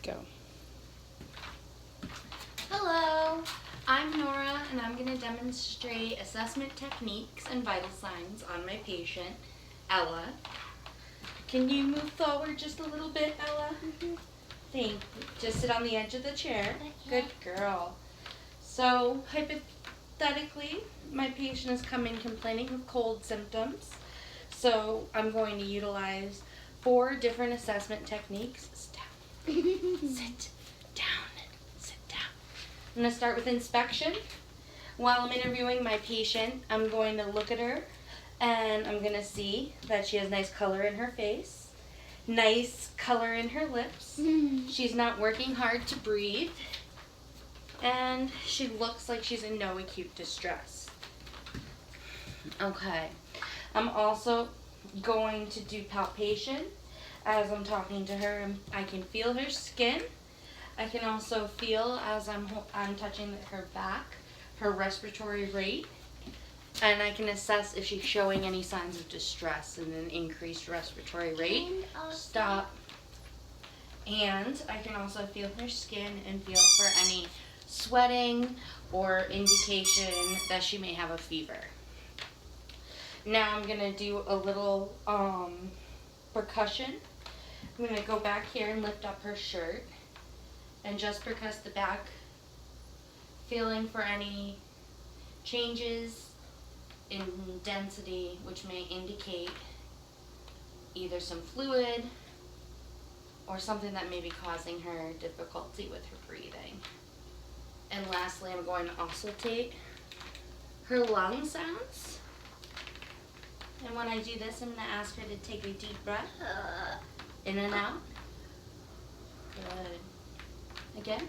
Go. Hello, I'm Nora, and I'm going to demonstrate assessment techniques and vital signs on my patient, Ella. Can you move forward just a little bit, Ella? Mm-hmm. Thank you. Just sit on the edge of the chair. Okay. Good girl. So, hypothetically, my patient is coming complaining of cold symptoms. So, I'm going to utilize 4 different assessment techniques. Sit down. Sit down. Sit down. I'm going to start with inspection. While I'm interviewing my patient, I'm going to look at her and I'm going to see that she has nice color in her face, nice color in her lips. She's not working hard to breathe, and she looks like she's in no acute distress. Okay. I'm also going to do palpation. As I'm talking to her, I can feel her skin. I can also feel, as I'm touching her back, her respiratory rate. And I can assess if she's showing any signs of distress and an increased respiratory rate. Stop. And I can also feel her skin and feel for any sweating or indication that she may have a fever. Now I'm going to do a little percussion. I'm going to go back here and lift up her shirt and just percuss the back, feeling for any changes in density which may indicate either some fluid or something that may be causing her difficulty with her breathing. And lastly, I'm going to auscultate her lung sounds. And when I do this, I'm going to ask her to take a deep breath, in and out. Good. Again.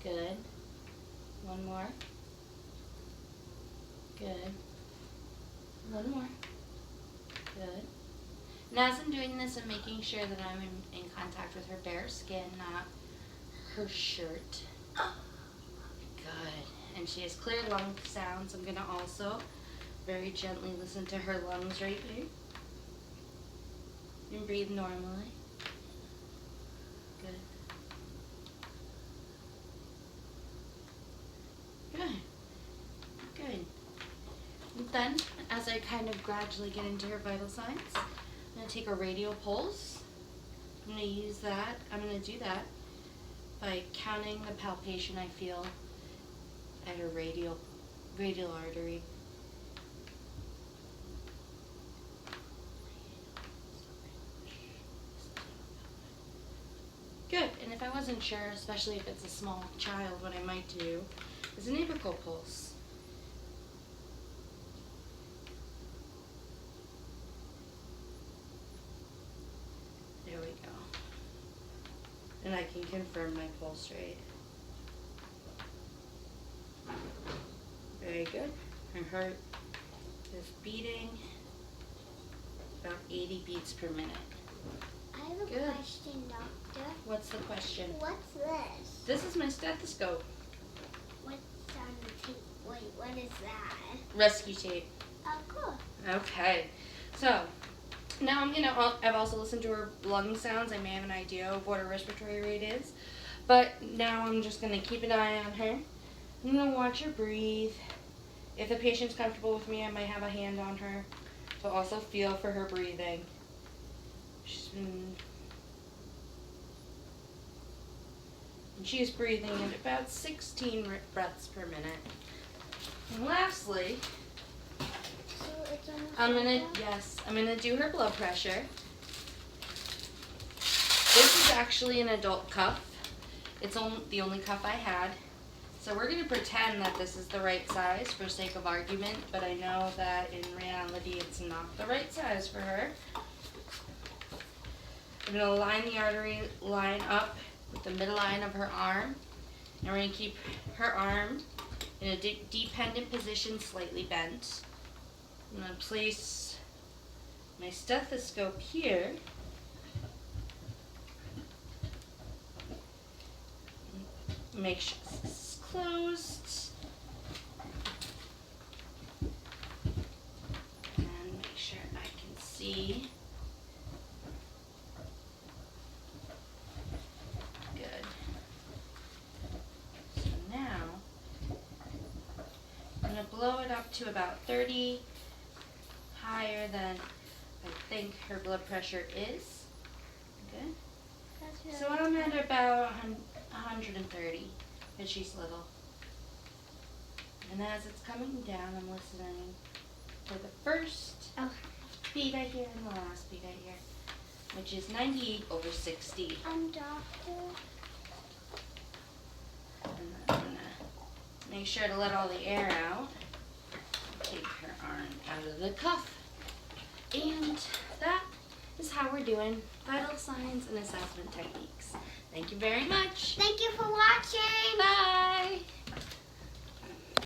Good. One more. Good. One more. Good. And as I'm doing this, I'm making sure that I'm in contact with her bare skin, not her shirt. Good. And she has clear lung sounds. I'm going to also very gently listen to her lungs right here. And breathe normally. Good. Good. Good. And then, as I kind of gradually get into her vital signs, I'm going to take a radial pulse. I'm going to use that. I'm going to do that by counting the palpation I feel at her radial artery. Good. And if I wasn't sure, especially if it's a small child, what I might do is an apical pulse. There we go. And I can confirm my pulse rate. Very good. Her heart is beating about 80 beats per minute. I have a Good. question, doctor. What's the question? What's this? This is my stethoscope. What's on the tape? Wait, what is that? Rescue tape. Oh, cool. Okay. So, now I've also listened to her lung sounds. I may have an idea of what her respiratory rate is. But now I'm just going to keep an eye on her. I'm going to watch her breathe. If the patient's comfortable with me, I might have a hand on her to also feel for her breathing. She's breathing at about 16 breaths per minute. And lastly, So it's on the I'm gonna do her blood pressure. This is actually an adult cuff. It's the only cuff I had. So we're gonna pretend that this is the right size for sake of argument, but I know that in reality it's not the right size for her. I'm gonna line the artery line up with the midline of her arm, and we're gonna keep her arm in a dependent position, slightly bent. I'm gonna place my stethoscope here. Make sure it's closed. And make sure I can see up to about 30, higher than I think her blood pressure is. Good. That's really So I'm at about 130, and she's little. And as it's coming down, I'm listening for the first Oh. beat I hear and the last beat I hear, which is 98/60. Doctor. And then I'm gonna make sure to let all the air out. Take her arm out of the cuff. And that is how we're doing vital signs and assessment techniques. Thank you very much. Thank you for watching. Bye.